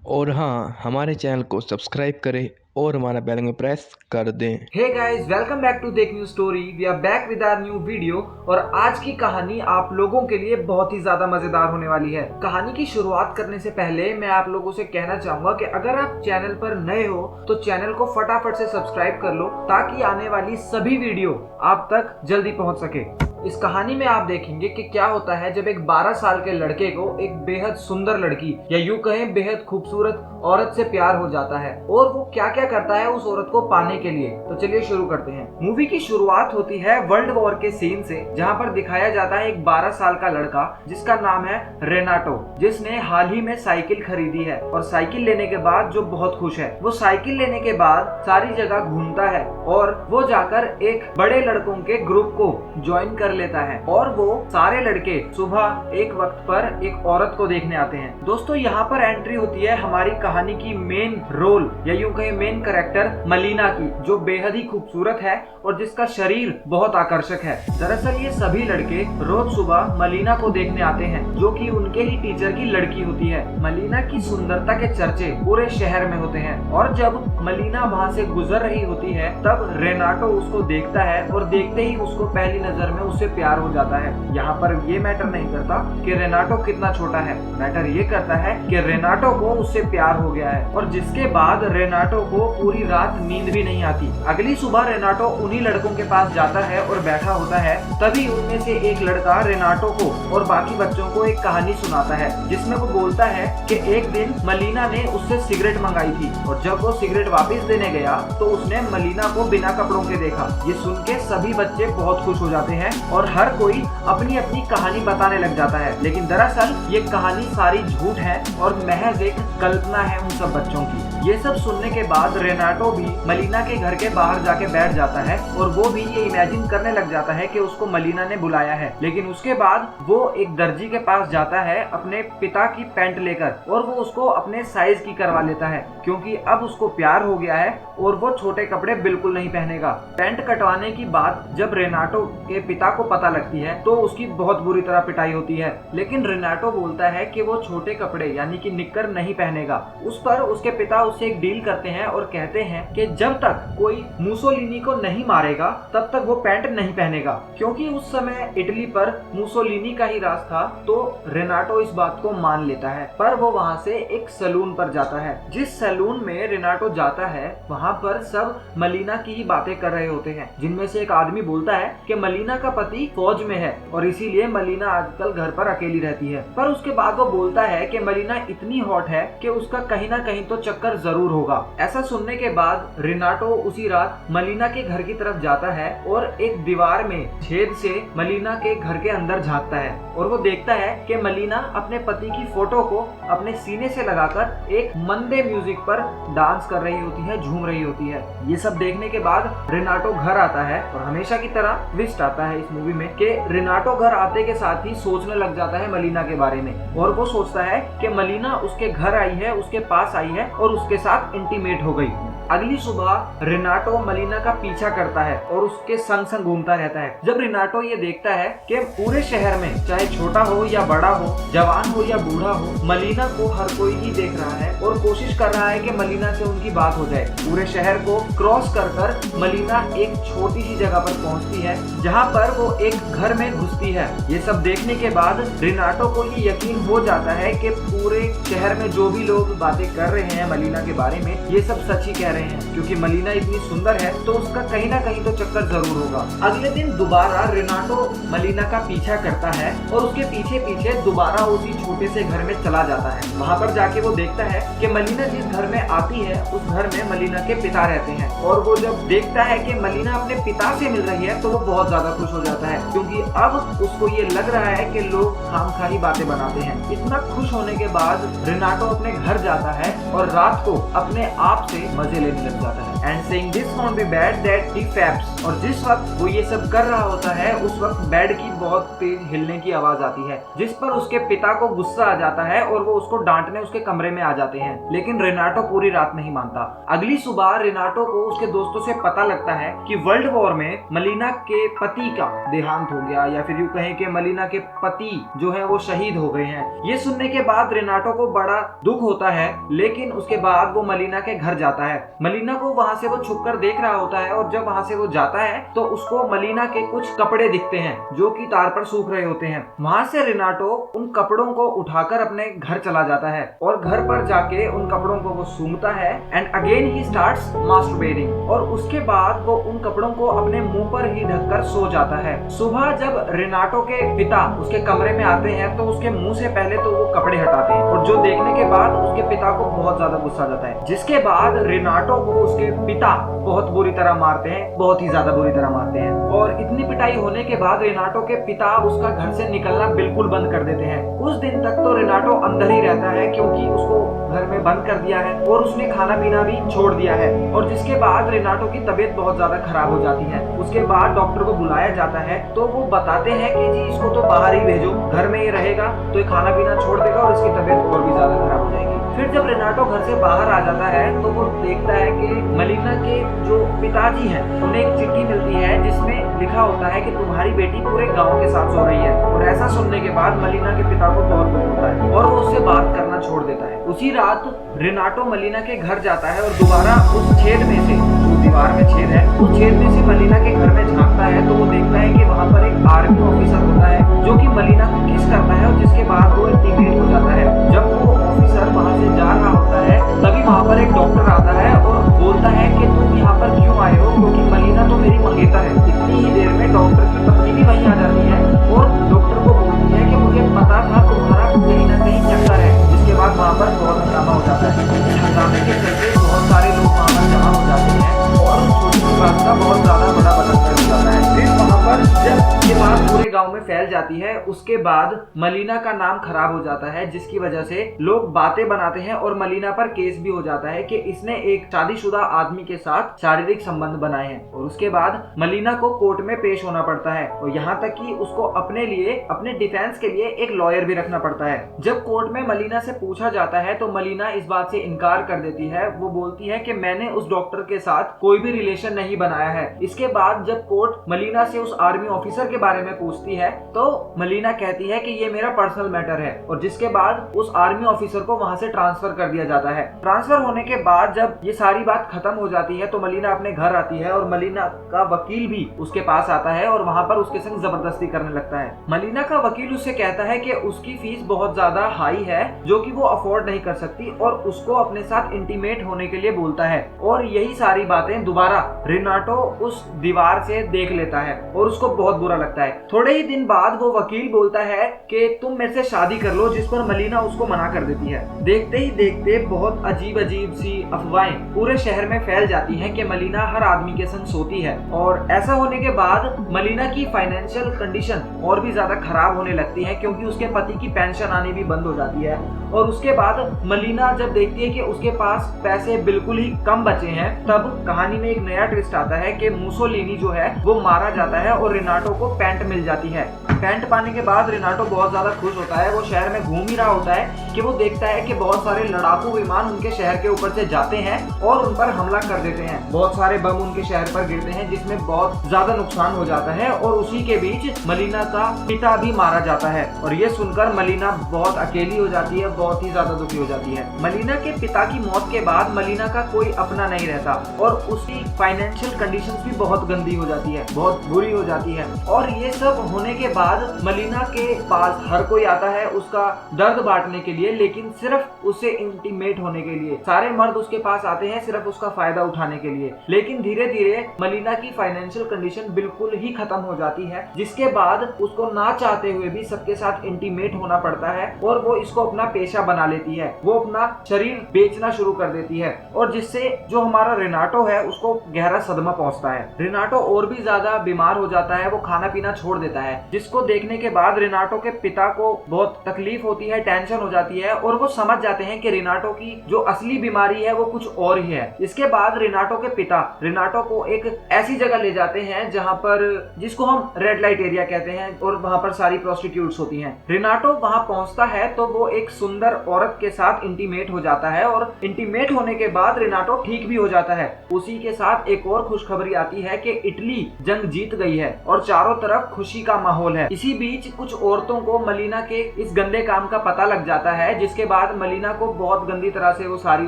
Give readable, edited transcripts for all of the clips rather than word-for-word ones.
और हाँ, हमारे चैनल को सब्सक्राइब करें और हमारा बेल आइकन प्रेस कर दें। Hey guys, welcome back to the new story. We are back with our new video और आज की कहानी आप लोगों के लिए बहुत ही ज्यादा मजेदार होने वाली है। कहानी की शुरुआत करने से पहले मैं आप लोगों से कहना चाहूंगा कि अगर आप चैनल पर नए हो तो चैनल को फटाफट से सब्सक्राइब कर लो ताकि आने वाली सभी वीडियो आप तक जल्दी पहुंच सके। इस कहानी में आप देखेंगे कि क्या होता है जब एक 12 साल के लड़के को एक बेहद सुंदर लड़की या यूं कहें बेहद खूबसूरत औरत से प्यार हो जाता है और वो क्या क्या करता है उस औरत को पाने के लिए। तो चलिए शुरू करते हैं। मूवी की शुरुआत होती है वर्ल्ड वॉर के सीन से, जहां पर दिखाया जाता है एक 12 साल का लड़का जिसका नाम है रेनाटो, जिसने हाल ही में साइकिल खरीदी है और साइकिल लेने के बाद जो बहुत खुश है। वो साइकिल लेने के बाद सारी जगह घूमता है और वो जाकर एक बड़े लड़कों के ग्रुप को ज्वाइन कर लेता है और वो सारे लड़के सुबह एक वक्त पर एक औरत को देखने आते हैं। दोस्तों, यहाँ पर एंट्री होती है हमारी कहानी की मेन रोल या यूं कहें मेन कैरेक्टर मलीना की, जो बेहद ही खूबसूरत है और जिसका शरीर बहुत आकर्षक है। दरअसल ये सभी लड़के रोज सुबह मलीना को देखने आते हैं, जो कि उनके ही टीचर की लड़की होती है। मलीना की सुंदरता के चर्चे पूरे शहर में होते हैं और जब मलीना वहाँ से गुजर रही होती है तब रेनाटो उसको देखता है और देखते ही उसको पहली नजर में उससे प्यार हो जाता है। यहाँ पर ये मैटर नहीं करता कि रेनाटो कितना छोटा है, मैटर ये करता है कि रेनाटो को उससे प्यार हो गया है और जिसके बाद रेनाटो को पूरी रात नींद भी नहीं आती। अगली सुबह रेनाटो उन्हीं लड़कों के पास जाता है और बैठा होता है। तभी उनमें से एक लड़का रेनाटो को और बाकी बच्चों को एक कहानी सुनाता है, जिसमें वो बोलता है कि एक दिन मलीना ने उससे सिगरेट मंगाई थी और जब वो सिगरेट वापस देने गया तो उसने मलीना को बिना कपड़ों के देखा। ये सुन के सभी बच्चे बहुत खुश हो जाते हैं और हर कोई अपनी अपनी कहानी बताने लग जाता है, लेकिन दरअसल ये कहानी सारी झूठ है और महज एक कल्पना है उन सब बच्चों की। ये सब सुनने के बाद रेनाटो भी मलीना के घर के बाहर जाके बैठ जाता है और वो भी ये इमेजिन करने लग जाता है कि उसको मलीना ने बुलाया है। लेकिन उसके बाद वो एक दर्जी के पास जाता है अपने पिता की पैंट लेकर और वो उसको अपने साइज की करवा लेता है, क्योंकि अब उसको प्यार हो गया है और वो छोटे कपड़े बिल्कुल नहीं पहनेगा। पैंट कटवाने की बात जब रेनाटो के पिता को पता लगती है तो उसकी बहुत बुरी तरह पिटाई होती है, लेकिन रेनाटो बोलता है कि वो छोटे कपड़े यानी कि निक्कर नहीं पहनेगा। उस पर उसके पिता उससे एक डील करते हैं और कहते हैं कि जब तक कोई मुसोलिनी को नहीं मारेगा तब तक वो पैंट नहीं पहनेगा, क्योंकि उस समय इटली पर मुसोलिनी का ही राज था। तो रेनाटो इस बात को मान लेता है, पर वो वहाँ से एक सैलून पर जाता है। जिस सैलून में रेनाटो जाता है वहाँ पर सब मलीना की ही बातें कर रहे होते हैं, जिनमें से एक आदमी बोलता है कि मलीना का पति फौज में है और इसीलिए मलीना आजकल घर पर अकेली रहती है। पर उसके बाद वो बोलता है कि मलीना इतनी हॉट है कि उसका कहीं ना कहीं तो चक्कर जरूर होगा। ऐसा सुनने के बाद रेनाटो उसी रात मलीना के घर की तरफ जाता है और एक दीवार में छेद से मलीना के घर के अंदर झांकता है और वो देखता है कि मलीना अपने पति की फोटो को अपने सीने से लगाकर एक मंदे म्यूजिक पर डांस कर रही होती है, झूम रही होती है। ये सब देखने के बाद रेनाटो घर आता है और हमेशा की तरह ट्विस्ट आता है इस मूवी में कि रेनाटो घर आते के साथ ही सोचने लग जाता है मलीना के बारे में और वो सोचता है कि मलीना उसके घर आई है, उसके पास आई है और उसके साथ इंटीमेट हो गई। अगली सुबह रेनाटो मलीना का पीछा करता है और उसके संग संग घूमता रहता है। जब रेनाटो ये देखता है कि पूरे शहर में चाहे छोटा हो या बड़ा हो, जवान हो या बूढ़ा हो, मलीना को हर कोई ही देख रहा है और कोशिश कर रहा है कि मलीना से उनकी बात हो जाए। पूरे शहर को क्रॉस कर मलीना एक छोटी सी जगह पर पहुंचती है जहां पर वो एक घर में घुसती है। ये सब देखने के बाद रेनाटो को ये यकीन हो जाता है कि पूरे शहर में जो भी लोग बातें कर रहे हैं मलीना के बारे में ये सब सच ही कह रहे हैं, क्योंकि मलीना इतनी सुंदर है तो उसका कहीं ना कहीं तो चक्कर जरूर होगा। अगले दिन दोबारा रेनाटो मलीना का पीछा करता है और उसके पीछे पीछे दोबारा उसी छोटे से घर में चला जाता है। वहाँ पर जाके वो देखता है कि मलीना जिस घर में आती है उस घर में मलीना के पिता रहते हैं और वो जब देखता है कि मलीना अपने पिता से मिल रही है तो वो बहुत ज्यादा खुश हो जाता है, क्योंकि अब उसको ये लग रहा है कि लोग खामखाही बातें बनाते हैं। इतना खुश होने के बाद रेनाटो अपने घर जाता है और रात को अपने आप से मजे लेने लग जाता है। And saying this won't be bad that he फैप्स। और जिस वक्त वो ये सब कर रहा होता है उस वक्त बेड की बहुत तेज हिलने की आवाज आती है, जिस पर उसके पिता को गुस्सा आ जाता है और वो उसको डांटने उसके कमरे में आ जाते हैं। लेकिन रेनाटो पूरी रात नहीं मानता। अगली सुबह रेनाटो को उसके दोस्तों से पता लगता है कि वर्ल्ड वॉर में मलीना के पति का देहांत हो गया, या फिर यूं कहें कि मलीना के पति जो है वो शहीद हो गए हैं। ये सुनने के बाद रेनाटो को बड़ा दुख होता है, लेकिन उसके बाद वो मलीना के घर जाता है। मलीना को वहां से वो छुपकर देख रहा होता है और जब वहां से वो जाता है तो उसको मलीना के कुछ कपड़े दिखते हैं जो कि तार पर सूख रहे होते हैं। वहां से रेनाटो उन कपड़ों को उठाकर अपने घर चला जाता है और घर पर जाके उन कपड़ों को वो सूंघता है and again he starts masturbating. और उसके बाद वो उन कपड़ों को अपने मुंह पर ही ढककर सो जाता है। सुबह जब रेनाटो के पिता उसके कमरे में आते हैं तो उसके मुंह से पहले तो वो कपड़े हटाते हैं और जो देखने के बाद उसके पिता को बहुत ज्यादा गुस्सा आ जाता है, जिसके बाद रेनाटो को उसके पिता बहुत बुरी तरह मारते हैं, बहुत ही ज्यादा बुरी तरह मारते हैं। और इतनी पिटाई होने के बाद रेनाटो के पिता उसका घर से निकलना बिल्कुल बंद कर देते हैं। उस दिन तक तो रेनाटो अंदर ही रहता है क्योंकि उसको घर में बंद कर दिया है और उसने खाना पीना भी छोड़ दिया है। और जिसके बाद रेनाटो की तबीयत बहुत ज्यादा खराब हो जाती है। उसके बाद डॉक्टर को बुलाया जाता है तो वो बताते हैं कि जी इसको तो बाहर ही भेजो, घर में ही रहेगा तो ये खाना पीना छोड़ देगा और इसकी तबीयत और भी ज्यादा खराब हो जाएगी। फिर जब रेनाटो घर से बाहर आ जाता है तो वो देखता है कि मलीना के जो पिताजी हैं उन्हें एक चिट्ठी मिलती है जिसमें लिखा होता है कि तुम्हारी बेटी पूरे गांव के साथ सो रही है। और ऐसा सुनने के बाद मलीना के पिता को बहुत दुख होता है और वो उससे बात करना छोड़ देता है। उसी रात रेनाटो मलीना के घर जाता है और दोबारा उस छेद में से, जो दीवार में छेद है, उस छेद में से मलीना के घर में झांकता है तो वो देखता है कि वहाँ पर एक आर्मी ऑफिसर होता है जो कि मलीना को किस करता है और जिसके बाद वो इंटीमेट हो जाता है। जब वो ऑफिसर वहाँ से जा रहा होता है तभी वहाँ पर एक डॉक्टर आता है और बोलता है कि तुम यहाँ पर क्यों आए हो, क्योंकि मलीना तो मेरी मंगेतर है। इतनी ही देर में डॉक्टर की पत्नी भी वहीं आ जाती है और डॉक्टर को बोलती है कि मुझे पता था तुम्हारा कहीं ना कहीं चक्कर है। जिसके बाद वहाँ पर बहुत हंगामा हो जाता है। इस हंगामे के चलते बहुत सारे लोग वहाँ पर जमा हो जाते हैं और छोटी सी बात का बहुत ज्यादा बड़ा बदलाव हो जाता है। फिर वहाँ पर जब ये बात पूरे गांव में फैल जाती है उसके बाद मलीना का नाम खराब हो जाता है, जिसकी वजह से लोग बातें बनाते हैं और मलीना पर केस भी हो जाता है कि इसने एक शादीशुदा आदमी के साथ शारीरिक संबंध बनाए हैं। और उसके बाद मलीना को कोर्ट में पेश होना पड़ता है और यहाँ तक कि उसको अपने लिए, अपने डिफेंस के लिए एक लॉयर भी रखना पड़ता है। जब कोर्ट में मलीना से पूछा जाता है तो मलीना इस बात से इनकार कर देती है। वो बोलती है कि मैंने उस डॉक्टर के साथ कोई भी रिलेशन नहीं बनाया है। इसके बाद जब कोर्ट मलीना से उस आर्मी ऑफिसर के बारे में पूछती है तो मलीना कहती है कि ये मेरा पर्सनल मैटर है। और जिसके बाद उस आर्मी ऑफिसर को वहां से ट्रांसफर कर दिया जाता है। ट्रांसफर होने के बाद जब ये सारी बात खत्म हो जाती है तो मलीना अपने घर आती है और मलीना का वकील भी उसके पास आता है और वहां पर उसके संग जबरदस्ती करने लगता है। मलीना का वकील उससे कहता है कि उसकी फीस बहुत ज्यादा हाई है जो कि वो अफोर्ड नहीं कर सकती और उसको अपने साथ इंटीमेट होने के लिए बोलता है। और यही सारी बातें दोबारा रेनाटो उस दीवार से देख लेता है और उसको बहुत बुरा लगता है। थोड़े ही दिन बाद वो वकील बोलता है कि तुम मेरे से शादी कर लो, जिस पर मलीना उसको मना कर देती है। देखते ही देखते बहुत अजीब अजीब सी अफवाहें पूरे शहर में फैल जाती हैं कि मलीना हर आदमी के संग सोती है। और ऐसा होने के बाद मलीना की फाइनेंशियल कंडीशन और भी ज्यादा खराब होने लगती है क्योंकि उसके पति की पेंशन आनी भी बंद हो जाती है। और उसके बाद मलीना जब देखती है कि उसके पास पैसे बिल्कुल ही कम बचे हैं तब कहानी में एक नया ट्विस्ट आता है कि मुसोलिनी जो है वो मारा जाता है और रेनाटो को पैंट मिल जाती है। पैंट पाने के बाद रेनाटो बहुत ज्यादा खुश होता है। वो शहर में घूम ही रहा होता है कि वो देखता है कि बहुत सारे लड़ाकू विमान उनके शहर के ऊपर से जाते हैं और उन पर हमला कर देते हैं। बहुत सारे बम उनके शहर पर गिरते हैं जिसमें बहुत ज्यादा नुकसान हो जाता है। और उसी के बीच मलीना का पिता भी मारा जाता है और ये सुनकर मलीना बहुत अकेली हो जाती है, बहुत ही ज्यादा दुखी हो जाती है। मलीना के पिता की मौत के बाद मलीना का कोई अपना नहीं रहता और उसकी फाइनेंशियल कंडीशंस भी बहुत गंदी हो जाती है, बहुत बुरी हो जाती है। और ये सब होने के बाद मलीना के पास हर कोई आता है उसका दर्द बांटने के लिए, लेकिन सिर्फ उससे इंटीमेट होने के लिए। सारे मर्द उसके पास आते हैं सिर्फ उसका फायदा उठाने के लिए। लेकिन धीरे धीरे मलीना की फाइनेंशियल कंडीशन बिल्कुल ही खत्म हो जाती है, जिसके बाद उसको ना चाहते हुए भी सबके साथ इंटीमेट होना पड़ता है और वो इसको अपना पेशा बना लेती है। वो अपना शरीर बेचना शुरू कर देती है और जिससे जो हमारा रेनाटो है उसको गहरा सदमा पहुंचता है। रेनाटो और भी ज्यादा बीमार हो जाता है, वो खाना पीना छोड़ देता है, जिसको देखने के बाद रिनाटो के पिता को बहुत तकलीफ होती है, टेंशन हो जाती है और वो समझ जाते हैं कि रिनाटो की जो असली बीमारी है वो कुछ और ही है। इसके बाद रिनाटो के पिता रिनाटो को एक ऐसी जगह ले जाते हैं जहाँ पर जिसको हम रेड लाइट एरिया कहते हैं और वहाँ पर सारी प्रोस्टिट्यूट्स होती हैं। रिनाटो वहाँ पहुँचता है तो वो एक सुंदर औरत के साथ इंटीमेट हो जाता है और इंटीमेट होने के बाद रिनाटो ठीक भी हो जाता है। उसी के साथ एक और खुशखबरी आती है कि इटली जंग जीत गई है और चारों तरफ खुशी का माहौल है। इसी बीच कुछ औरतों को मलीना के इस गंदे काम का पता लग जाता है, जिसके बाद मलीना को बहुत गंदी तरह से वो सारी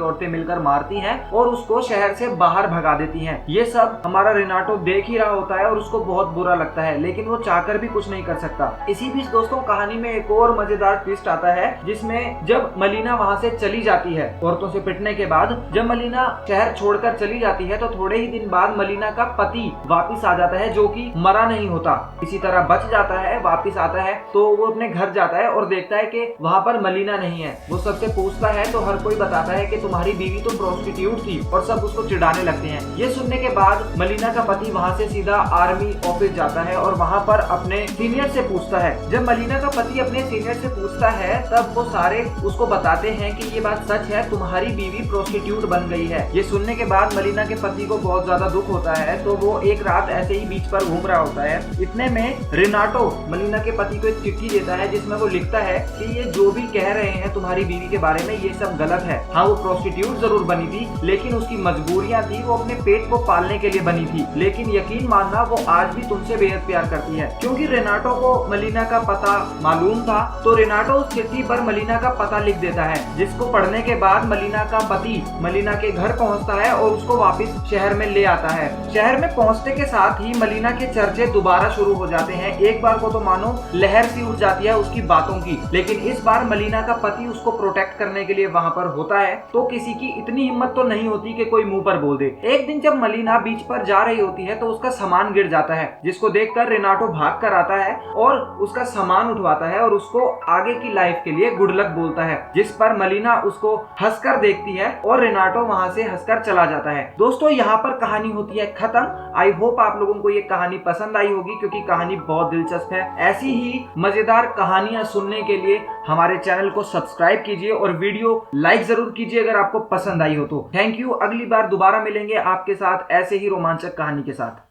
औरतें मिलकर मारती हैं और उसको शहर से बाहर भगा देती हैं। ये सब हमारा रिनाटो देख ही रहा होता है और उसको बहुत बुरा लगता है, लेकिन वो चाहकर भी कुछ नहीं कर सकता। इसी बीच दोस्तों कहानी में एक और मजेदार ट्विस्ट आता है, जिसमें जब मलीना वहाँ से चली जाती है औरतों से पिटने के बाद, जब मलीना शहर छोड़कर चली जाती है तो थोड़े ही दिन बाद मलीना का पति वापिस आ जाता है, जो कि मरा नहीं होता, इसी तरह बच जाता है, वापिस आता है। तो वो अपने घर जाता है और देखता है कि वहाँ पर मलीना नहीं है। वो सबसे पूछता है तो हर कोई बताता है कि तुम्हारी बीवी तो प्रोस्टिट्यूट थी और सब उसको चिढ़ाने लगते हैं। ये सुनने के बाद मलीना का पति वहाँ से सीधा आर्मी ऑफिस जाता है और वहाँ पर अपने सीनियर से पूछता है। जब मलीना का पति अपने सीनियर से पूछता है तब वो सारे उसको बताते हैं कि ये बात सच है, तुम्हारी बीवी प्रोस्टिट्यूट बन गई है। ये सुनने के बाद मलीना के पति को बहुत ज्यादा दुख होता है, तो वो एक रात ऐसे ही बीच पर घूम रहा होता है। इतने में रिनाटो मलीना के पति को एक चिट्ठी देता है जिसमें वो लिखता है कि ये जो भी कह रहे हैं तुम्हारी बीवी के बारे में ये सब गलत है। हाँ, वो प्रोस्टिट्यूट जरूर बनी थी, लेकिन उसकी मजबूरियां थी, वो अपने पेट को पालने के लिए बनी थी। लेकिन यकीन मानना वो आज भी तुमसे बेहद प्यार करती है। क्योंकि रिनाटो को मलीना का पता मालूम था, तो रिनाटो उस चिट्ठी पर मलीना का पता लिख देता है, जिसको पढ़ने के बाद मलीना का पति मलीना के घर पहुंचता है और उसको वापस शहर में ले आता है। शहर में पहुंचने के साथ ही मलीना के चर्चे दोबारा शुरू हो जाते हैं। एक बार को तो मानो लहर सी उठ जाती है उसकी बातों की, लेकिन इस बार मलीना का पति उसको प्रोटेक्ट करने के लिए वहां पर होता है, तो किसी की इतनी हिम्मत तो नहीं होती कि कोई मुंह पर बोल दे। एक दिन जब मलीना बीच पर जा रही होती है तो उसका सामान गिर जाता है, जिसको देखकर रिनाटो भाग कर आता है और उसका सामान उठवाता है और उसको आगे की लाइफ के लिए गुड लक बोलता है, जिस पर मलीना उसको हंसकर देखती है और रिनाटो वहां से हंसकर चला जाता है। दोस्तों यहाँ पर कहानी होती है खत्म। आई होप आप लोगों को ये कहानी पसंद आई होगी, क्योंकि कहानी बहुत दिलचस्प है। ऐसी ही मजेदार कहानियां सुनने के लिए हमारे चैनल को सब्सक्राइब कीजिए और वीडियो लाइक जरूर कीजिए अगर आपको पसंद आई हो तो। Thank you. अगली बार दोबारा मिलेंगे आपके साथ ऐसे ही रोमांचक कहानी के साथ।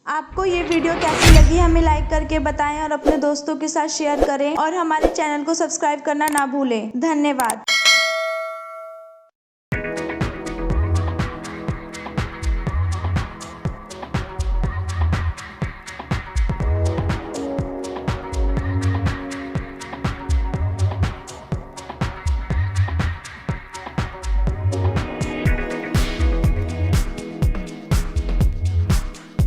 आपको ये वीडियो कैसी लगी हमें लाइक करके बताएं और अपने दोस्तों के साथ शेयर करें और हमारे चैनल को सब्सक्राइब करना ना भूलें। धन्यवाद।